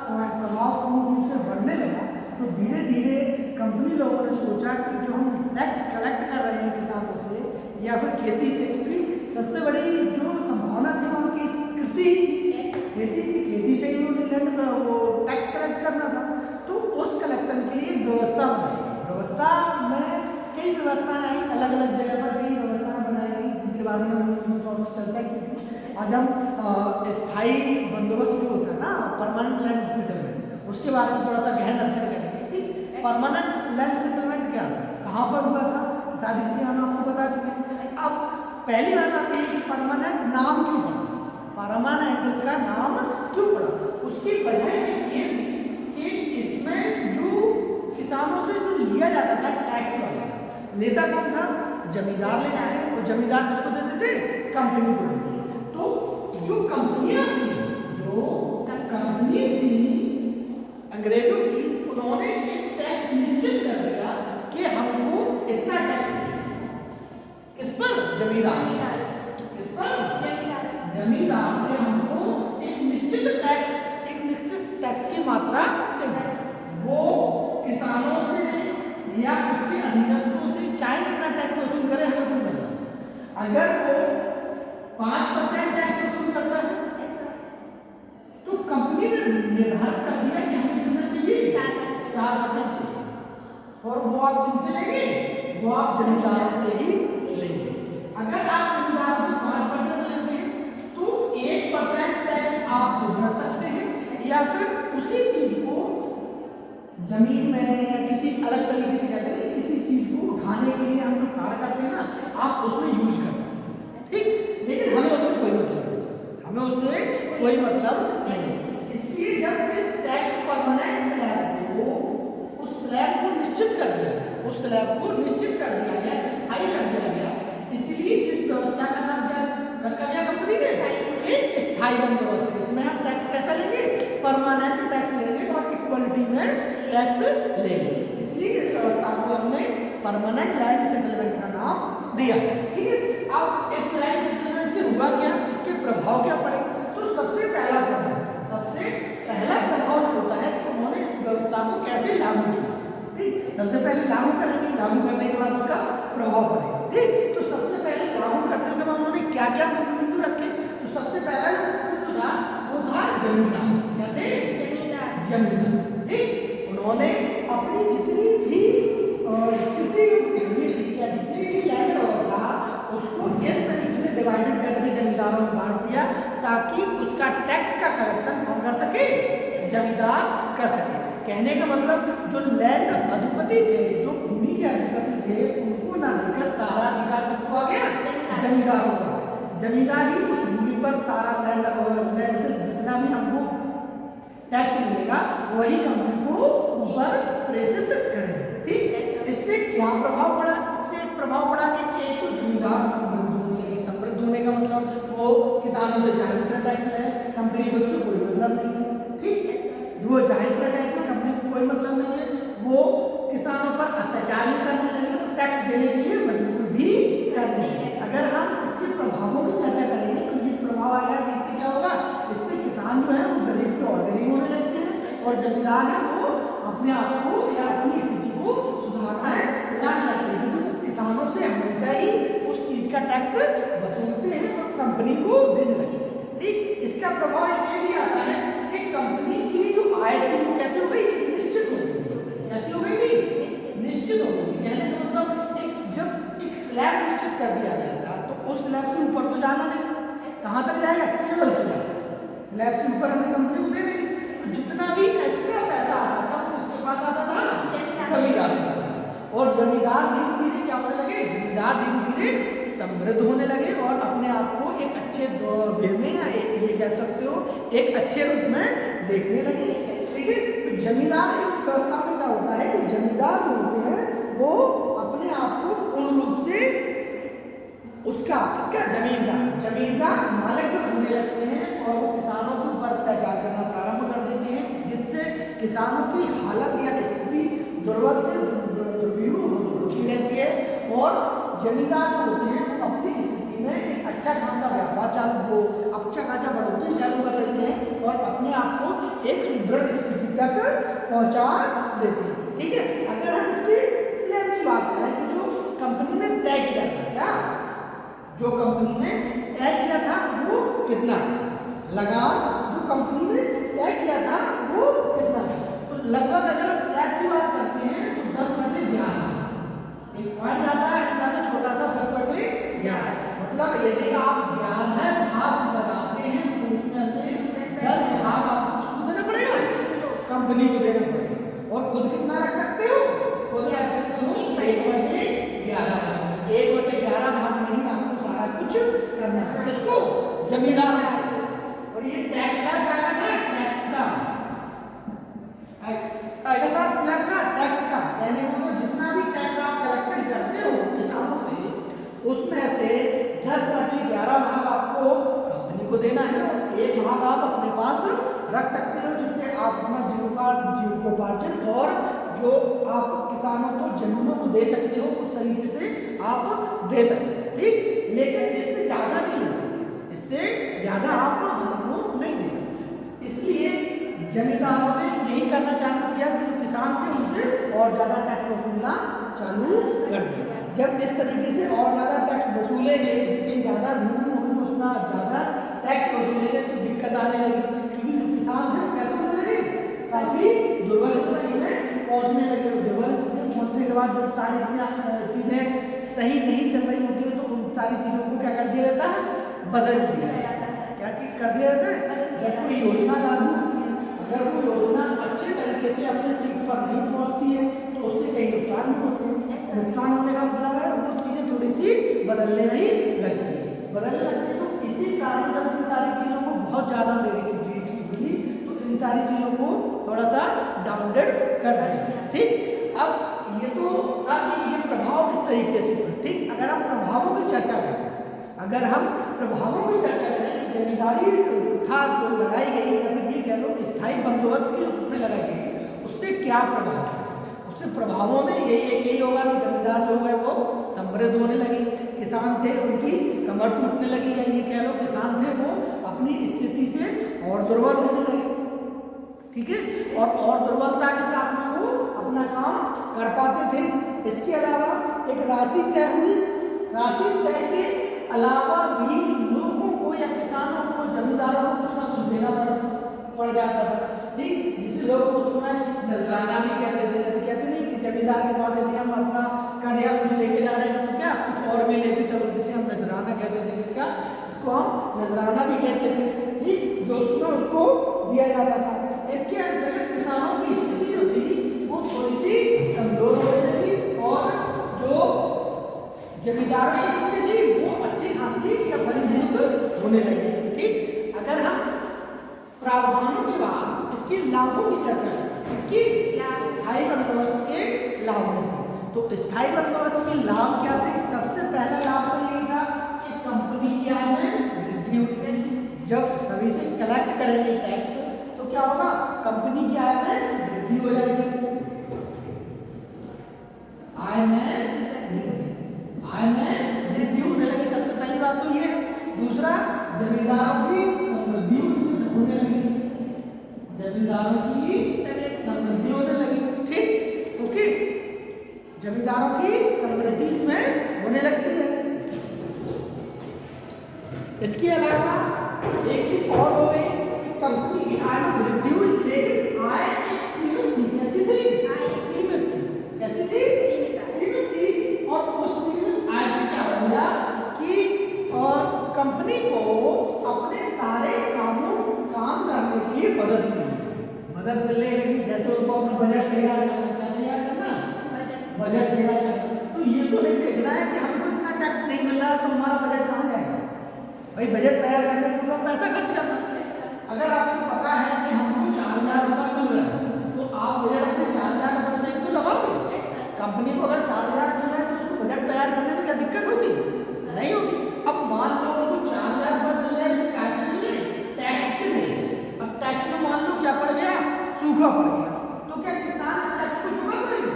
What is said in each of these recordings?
प्रभाव पूर्ण रूप से बढ़ने लगा तो धीरे धीरे कंपनी लोगों ने सोचा कि जो हम टैक्स कलेक्ट कर रहे हैं किसानों से या फिर खेती से, क्योंकि सबसे बड़ी जो संभावना थी वो उनकी कृषि खेती से ही उन्हें वो टैक्स कलेक्ट करना था। तो उस कलेक्शन के लिए व्यवस्था बनाई गई। व्यवस्था में कई व्यवस्थाएं आई, अलग अलग जगह पर कई व्यवस्थाएं बनाई गई जिनके बारे में हमने थोड़ा सा चर्चा की थी। आज हम स्थायी बंदोबस्त जो होता है ना, परमानेंट लैंड सेटलमेंट, उसके बारे में थोड़ा सा गहन अध्ययन करेंगे कि परमानेंट लैंड सेटलमेंट क्या था, कहाँ पर हुआ था, सारी चीजें हम आपको बता चुके हैं। अब पहली बात आती है कि परमानेंट नाम क्यों पड़ा, परमानेंट इसका नाम क्यों पड़ा। उसकी वजह ये कि इसमें जो किसानों से जो लिया जाता था टैक्स वाला, लेता कौन था, जमींदार लेता है, और जमींदार किसको देते थे, कंपनी को देते थे। तो जो कंपनियां थी अंग्रेजों की, उन्होंने एक टैक्स निश्चित कर दिया कि हमको इतना टैक्स चाहिए। किस पर, जमींदार। किस पर, जमींदार ने हमको एक निश्चित टैक्स की मात्रा चाहिए। वो किसानों से या उसके अधीनस्थों से चाहे कितना टैक्स वसूल करे, हमें कोई मतलब। अगर वो 5% टैक्स वसूल करता है तो कंपनी ने निर्धारित कर दिया कि हमें कितना चाहिए, 4% चाहिए, और वो आप कितने लेंगे, वो आप जमींदार से ही लेंगे। अगर आप जमींदार से 5% लेते हैं तो 1% टैक्स आप भर सकते हैं, या फिर उसी चीज को जमीन में या किसी अलग तरीके से कहते हैं, किसी चीज को उठाने के लिए हम जो कार्य करते हैं ना, आप उसमें यूज करते हैं, ठीक। लेकिन हमें उसमें कोई मतलब नहीं, हमें उसमें कोई मतलब नहीं। इसलिए जब इस टैक्स परमानेंट स्लैब को, उस स्लैब को निश्चित कर दिया गया, उस स्लैब को निश्चित कर दिया गया, स्थायी कर दिया गया, इसलिए इस व्यवस्था का नाम क्या रखा गया कंपनी ने, स्थायी बंदोबस्त। इसमें हम टैक्स कैसा लेंगे, परमानेंट टैक्स लेंगे और इक्वलिटी में टैक्स लेंगे। इसलिए इस व्यवस्था को हमने परमानेंट लैंड सेटलमेंट का नाम दिया, ठीक है। अब इस लैंड सेटलमेंट से हुआ क्या, इसके प्रभाव क्या पड़े। तो सबसे पहला प्रभाव जो होता है कि उन्होंने इस व्यवस्था को कैसे लागू किया, ठीक। सबसे पहले लागू करेंगे, लागू करने के बाद उसका प्रभाव पड़ेगा, ठीक। तो सबसे पहले लागू करते समय उन्होंने क्या क्या मुख्य बिंदु रखे। तो सबसे पहला जो बिंदु था वो था जमींदार, क्या थे, जमींदार, ठीक। उन्होंने अपनी जितनी भी जितनी भी लैंड था उसको इस तरीके से डिवाइडेड करके जमींदारों में बांट दिया ताकि उसका टैक्स का कलेक्शन कौन कर सके, जमींदार कर सके। कहने का मतलब जो लैंड अधिपति थे, जो भूमि के अधिपति थे, उनको ना लेकर सारा अधिकार किसको आ गया, जमींदारों को। जमींदार ही उस भूमि पर सारा लैंड से जितना भी हमको टैक्स मिलेगा वही कंपनी को ऊपर प्रेषित करेगा, ठीक। इससे क्या प्रभाव पड़ा, इससे प्रभाव पड़ा कि एक तो जमींदार समृद्ध होने का मतलब वो किसानों से जाहिर टैक्स ले, कंपनी को उससे कोई मतलब नहीं, ठीक। वो जाहिर टैक्स में कंपनी को कोई मतलब नहीं है, वो किसानों पर अत्याचार नहीं करने लगे, तो टैक्स देने के लिए मजबूर भी करने लगे। अगर हम इसके प्रभावों की चर्चा करेंगे तो ये प्रभाव आएगा कि इससे क्या होगा, इससे किसान जो है वो गरीब के और गरीब होने लगते हैं, और जमींदार है वो अपने आप को या अपनी स्थिति को सुधारना है लाने लगते हैं, क्योंकि किसानों से हमेशा ही उस चीज का टैक्स वसूलते हैं और कंपनी को देने लगते हैं, ठीक। इसका प्रभाव ये भी आता है कि कंपनी की जो आय थी वो कैसे हो गई, निश्चित हो गई। कैसे हो गई, निश्चित हो गई। कहने का मतलब जब एक स्लैब निश्चित कर दिया गया था तो उस स्लैब से ऊपर तो जाना नहीं, कहाँ तक जाएगा, केवल स्लैब से ऊपर हमने कंपनी को दे देंगे। तो जितना भी एक्स्ट्रा पैसा आता था उसके पास आता था जमींदार, और जमींदार धीरे धीरे क्या होने लगे, जमींदार धीरे धीरे समृद्ध होने लगे और अपने आप को एक अच्छे वे में या ये कह सकते हो एक अच्छे रूप में देखने लगे, ठीक है। तो जमींदार इस व्यवस्था में क्या होता है कि जमींदार जो होते हैं वो अपने आप को पूर्ण रूप से उसका जमीन का मालिक होने लगते हैं और वो किसानों के ऊपर अत्याचार करना प्रारंभ कर देते हैं, जिससे किसानों की हालत या स्थिति दुर्बल से दुर्विवह होती रहती है और जमींदार जो होते हैं वो अपनी स्थिति में अच्छा खासा व्यापार चालू हो, अच्छा खासा बढ़ोतरी चालू कर लेते हैं और अपने आप को एक सुदृढ़ स्थिति तक पहुंचा देते हैं। ठीक है, अगर हम इसकी स्लैब की बात करें कि जो कंपनी ने तय किया था, क्या जो कंपनी ने तय किया था वो कितना लगान, जो कंपनी ने तय किया था वो कितना, तो लगभग अगर स्लैब की बात करते हैं तो 10/11 एक पॉइंट आता है, इतना छोटा सा 10/11। मतलब यदि आप 11 भाग लगाते हैं तो उसमें से 10 भाग आपको किसको देना पड़ेगा, कंपनी को देना पड़ेगा। और खुद कितना रख सकते हो, खुद रख सकते हो 1/11। 1/11 भाग नहीं, आपको सारा कुछ करना है, किसको, जमींदार को। और ये टैक्स का क्या करना है, टैक्स का ऐसा स्लैब का टैक्स का, यानी जितना भी टैक्स आप कलेक्टेड करते हो किसानों से, उसमें से 10/11 भाग आपको कंपनी को देना है और 1 भाग आप अपने पास रख सकते हो, जिससे आप अपना जीविकोपार्जन और जो आप किसानों को जमीनों को दे सकते हो उस तरीके से आप दे सकते हो। ठीक, लेकिन इससे ज्यादा नहीं दे सकते, इससे ज्यादा आप हमको नहीं देना। इसलिए जमींदारों ने यही करना चालू किया कि जो किसान थे उनसे और ज्यादा टैक्स वसूलना चालू कर दिया। जब इस तरीके से और ज्यादा टैक्स वसूलेंगे, जितनी ज्यादा भूमि होगी उतना ज्यादा टैक्स वसूलेंगे, तो दिक्कत आने लगी, क्योंकि जो किसान थे कैसे होने लगे, काफी दुर्बल स्थिति में पहुंचने लगे। दुर्बल स्थिति में पहुंचने के बाद जब सारी चीजें सही नहीं चल रही होती है तो उन सारी चीजों को क्या कर दिया जाता है, बदल दिया जाता है। क्या कर दिया जाता है, जब कोई योजना लागू होती है, अगर वो योजना अच्छे तरीके से अपने पीक पर नहीं पहुंचती है तो उससे कई नुकसान भी होते हैं। नुकसान होने का मतलब है वो चीजें थोड़ी सी बदलने भी लगती है, बदलने लगती है। तो इसी कारण जब इन सारी चीजों को बहुत ज्यादा लेने की हुई तो इन सारी चीजों को थोड़ा सा डाउनग्रेड कर दिया। ठीक, अब ये तो था कि ये प्रभाव इस तरीके से। ठीक, अगर हम प्रभावों की चर्चा करें, अगर हम प्रभावों की चर्चा करें, जमींदारी था जो लगाई गई या फिर ये कह लो स्थायी बंदोबस्त के रूप में लगाई गई, उससे क्या प्रभाव है, उससे प्रभावों में यही होगा कि जमींदार जो है वो समृद्ध होने लगे, किसान थे उनकी कमर टूटने लगी, या ये कह लो किसान थे वो अपनी स्थिति से और दुर्बल होने लगे। ठीक है, और दुर्बलता के साथ में वो अपना काम कर पाते थे। इसके अलावा एक राशि तय हुई, राशि तय के अलावा भी लोगों को या किसानों को, जमींदारों को कुछ ना कुछ देना पड़ जाता था। ठीक, जिसे लोग उस समय नजराना भी कहते थे, जैसे कहते नहीं कि जमींदार के पास यदि हम अपना कर या कुछ लेके जा रहे हैं तो क्या कुछ और भी लेके चलो, जिसे हम नजराना कहते थे। क्या इसको हम नजराना भी कहते थे। ठीक, जो उसमें उसको दिया जाता था। इसके अंतर्गत किसानों की स्थिति जो थी वो थोड़ी सी कमजोर होने लगी और जो जमींदार की स्थिति थी वो अच्छी खासी या फलीभूत होने लगी। ठीक, अगर हम प्रावधानों के बाद इसके लाभों की चर्चा करें, इसकी स्थायी बंदोबस्त के लाभों, तो स्थायी बंदोबस्त के लाभ क्या थे, सबसे पहला लाभ तो यही था कि कंपनी की आय में वृद्धि होगी। जब सभी से कलेक्ट करेंगे टैक्स तो क्या होगा, कंपनी की आय में वृद्धि हो जाएगी, आय में वृद्धि होने लगी। सबसे पहली बात तो ये है। दूसरा, जमींदारों की समृद्धि होने लगी, जमींदारों की समृद्धि होने लगी। ठीक, ओके, जमींदारों की समृद्धि इसमें होने लगती है। इसके अलावा एक चीज और हो गई, कंपनी की आय में वृद्धि हुई, लेकिन आय एक सीमित थी। कैसी थी, सीमित थी। कैसी थी, सीमित थी। और उस सीमित आय से क्या हो गया कि और कंपनी को अपने सारे काम करने के लिए मदद मिलने लगी। जैसे उनको अपना बजट तैयार करना, बजट तैयार करना। तो ये तो नहीं देखना है कि हमको इतना टैक्स नहीं मिल रहा तो हमारा बजट कहाँ जाएगा। भाई बजट तैयार करने के लिए पैसा खर्च करना। अगर आपको पता है कि हमको 4,000 रुपये मिल रहा है तो आप बजट अपने 4,000 रुपये से ही तो लगाओगे। कंपनी को अगर 4,000 मिल रहा है तो उसको बजट तैयार करने में क्या दिक्कत होगी, नहीं होगी। अब मान लो उसको 4,000 रुपये मिल रहे हैं, कैसे मिल रहे, टैक्स से मिले। अब टैक्स में मान लो क्या पड़ गया, सूखा पड़ गया, तो क्या किसान इस टैक्स को चुका पाएंगे,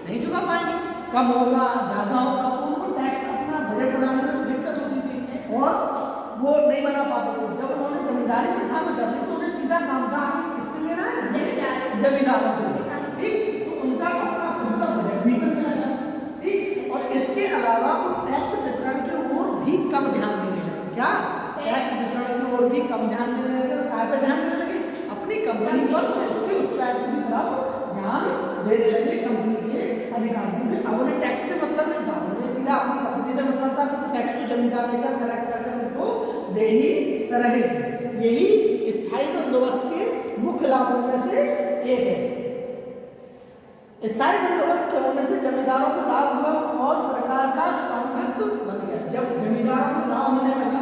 नहीं चुका पाएंगे। कम होगा, ज्यादा होगा, तो उनको टैक्स अपना बजट बनाने में दिक्कत होती थी। और वो नहीं बना पाते थे। जब उन्होंने जमींदारी प्रथा में कर ली तो उन्हें सीधा काम का किससे लेना है? जमींदारों से। ठीक, तो उनका अपना खुद का बजट भी करने लगा। ठीक, और इसके अलावा वो टैक्स वितरण की ओर भी कम ध्यान देने लगे। क्या? टैक्स वितरण की ओर भी कम ध्यान देने लगे। काय पे ध्यान देने लगे? अपनी कंपनी पर उसके उच्चारण की तरफ ध्यान देने लगे। कंपनी के अधिकारियों के अब उन्हें टैक्स से मतलब नहीं था, उन्हें सीधा अपनी कंपनी से मतलब था कि टैक्स तो जमींदार लेकर कलेक्ट करके उनको दे ही रहेगी। यही स्थायी बंदोबस्त के मुख्य लाभों में से एक है। स्थायी बंदोबस्त के होने से जमींदारों को लाभ हुआ और सरकार का स्वामित्व बन गया। जब जमींदारों को लाभ होने लगा,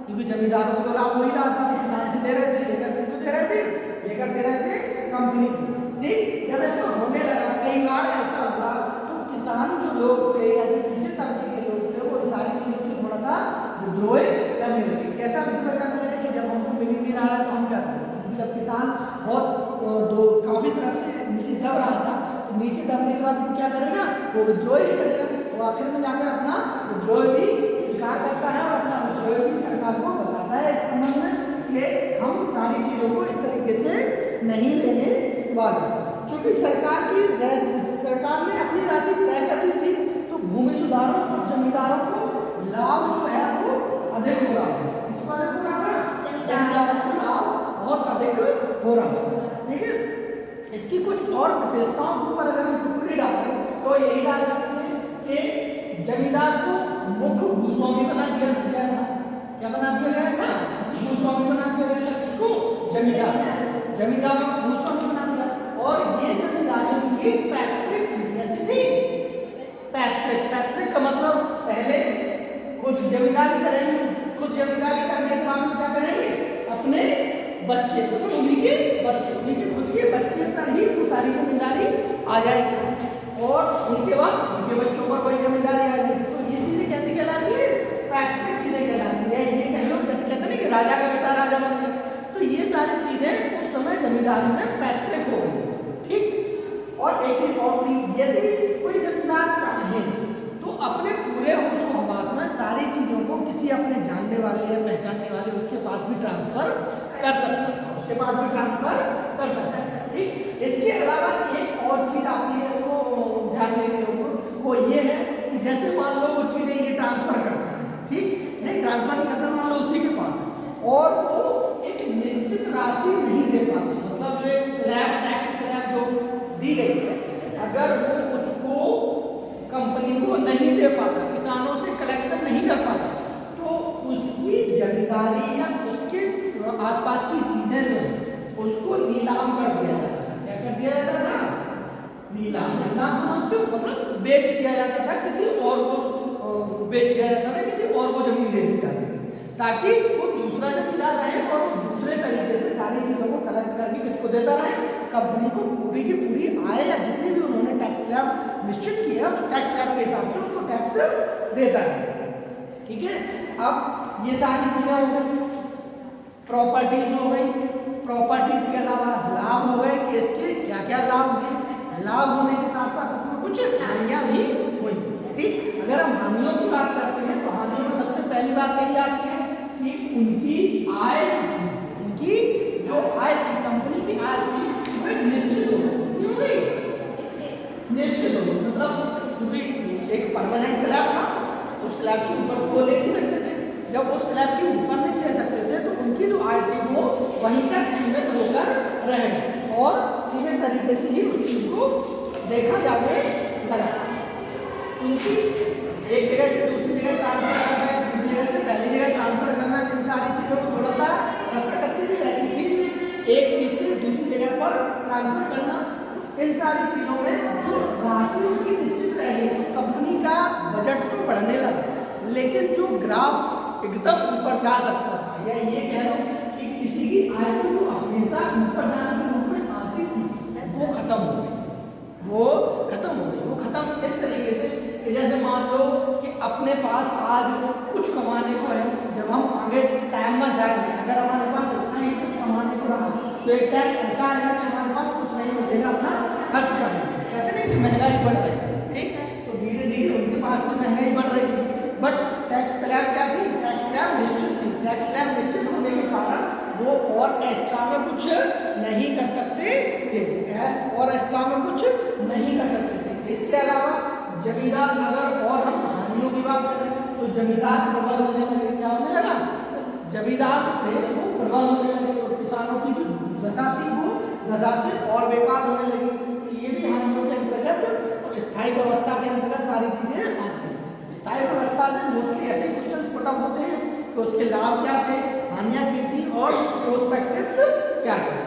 क्योंकि जमींदारों को लाभ हो ही रहा था, किसान से दे रहे थे, लेकर किसको दे रहे थे? लेकर दे रहे थे कंपनी को। ठीक, जब ऐसा होने लगा, कई बार ऐसा हुआ तो किसान जो लोग थे या जो पीछे तबके के लोग थे वो सारी चीजों से थोड़ा सा विद्रोह करने लगे। कैसा विद्रोह करने लगे कि जब हमको मिल ही नहीं रहा है तो हम क्या करें? जब किसान बहुत काफी तरह से नीचे दब रहा था, तो नीचे दबने के बाद वो क्या करेगा? वो विद्रोह ही करेगा। वो आखिर में जाकर अपना विद्रोह भी स्वीकार करता है और अपना विद्रोह भी सरकार को बताता है इस संबंध में कि हम सारी चीजों को इस तरीके से नहीं लेने वाले। क्योंकि सरकार ने अपनी राशि तय कर दी थी, तो भूमि सुधारों और जमींदारों को लाभ जो है वो अधिक हो रहा है। इस पर जमींदारों को लाभ बहुत अधिक हो रहा है। ठीक है, इसकी कुछ और विशेषताओं के ऊपर अगर हम टिप्पणी डालें तो यही डाल सकते हैं कि जमींदार को मुख्य भूस्वामी बना दिया गया था। क्या बना दिया गया था? भूस्वामी बना दिया गया था। किसको? जमींदारों को भूस्वामी बना दिया। और ये जमींदारी उनकी पैतृक थी। कैसी थी? पैतृक का मतलब पहले खुद जमींदारी करेंगे, खुद जमींदारी करने के बाद क्या करेंगे? अपने बच्चे को, तो उन्हीं के खुद के बच्चे पर ही वो सारी जमींदारी आ जाएगी और उनके बाद उनके बच्चों पर कोई जमींदारी आ जाएगी। तो ये चीजें कैसी कहलाती है? पैतृक चीजें कहलाती है। ये कह लो कहते हैं कि राजा का बेटा राजा बन गया, तो ये सारी चीजें उस समय जमींदारी में पैतृक हो गई। ठीक, और एक चीज और थी, यदि कोई जमींदार चाहे तो अपने पूरे होश में सारी चीजों को किसी अपने जानने वाले या पहचानने वाले उसके पास भी ट्रांसफर कर सकता है। ठीक, इसके अलावा एक और चीज आती है, इसको ध्यान देने लोगों, वो ये है कि जैसे मान लो वो चीजें ये ट्रांसफर करता है, ठीक नहीं, ट्रांसफर नहीं करता, मान लो उसी के पास, और वो एक निश्चित राशि नहीं दे पाते, मतलब जो एक स्लैब टैक्स स्लैब जो दी गई है, अगर वो उसको कंपनी को नहीं दे पाता, किसानों से कलेक्शन नहीं कर पाता, तो उसकी जमींदारी या उसके आसपास की चीजें जो उसको नीलाम कर दिया जाता था। क्या कर दिया जाता था? नीलाम समझते हो? मतलब बेच दिया जाता था, किसी और को बेच दिया जाता था, किसी और को जमीन दे दी जाती थी, ताकि वो दूसरा जमींदार रहे और दूसरे तरीके से सारी चीजों को कलेक्ट करके किसको देता रहे? कंपनी को पूरी की पूरी आय या जितनी भी उन्होंने टैक्स स्लैब निश्चित किया उस टैक्स स्लैब के हिसाब से उसको टैक्स देता है। ठीक है, अब ये सारी चीजें हो गई, प्रॉपर्टीज हो गई, प्रॉपर्टीज के अलावा लाभ हो गए, केस के क्या क्या लाभ हुए, लाभ होने के साथ साथ उसमें कुछ हानियां भी हुई। ठीक, अगर हम हानियों की बात करते हैं तो हानियों में सबसे पहली बात यही आती है कि उनकी आय, उनकी जो आय थी, कंपनी की आय थी, वह निश्चित हो गई। निश्चित हो गई मतलब क्योंकि एक परमानेंट स्लैब था, उस स्लैब के ऊपर वो ले नहीं सकते थे, जब वो स्लैब के ऊपर नहीं ले सकते थे तो उनकी जो आय थी वो वहीं तक सीमित होकर रहे और सीमित तरीके से ही उस चीज को देखा जाने लगा। उनकी एक जगह से दूसरी जगह ट्रांसफर करना है, दूसरी जगह से पहली जगह ट्रांसफर करना, इन सारी चीजों को थोड़ा सा कसी भी रहती थी, एक चीज से दूसरी जगह पर ट्रांसफर करना। इन सारी चीजों में जो राशि उनकी निश्चित रह गई, तो कंपनी का बजट तो बढ़ने लगा, लेकिन जो ग्राफ एकदम ऊपर जा सकता था, या ये कह लो कि किसी की आय जो हमेशा ऊपर जाने के रूप में आती थी, वो खत्म हो गई। वो खत्म इस तरीके से कि जैसे मान लो कि अपने पास आज कुछ कमाने को है, जब हम आगे टाइम में जाएंगे, अगर हमारे पास इतना ही कुछ कमाने को रहा तो एक टाइम ऐसा आएगा कि हमारे पास कुछ नहीं बचेगा अपना खर्च करने। कहते नहीं कि महंगाई बढ़ रही है, ठीक, तो धीरे धीरे उनके पास तो महंगाई बढ़ रही है, बट टैक्स स्लैब क्या थी? टैक्स स्लैब और एक्स्ट्रा में कुछ नहीं कर सकते थे। इसके अलावा जमींदार अगर और हम हानियों की बात करें तो जमींदार प्रबल होने लगे। क्या होने लगा? जमींदार थे वो प्रबल होने लगे और किसानों की जो दशा थी वो दशा से और बेकार होने लगी। ये भी हानियों के अंतर्गत और स्थायी व्यवस्था के अंतर्गत सारी चीजें आती हैं। स्थायी व्यवस्था से मोस्टली ऐसे क्वेश्चन पुट अप होते हैं तो उसके लाभ क्या थे, हानियां क्या थी और प्रोस्पेक्टिव्स क्या थे।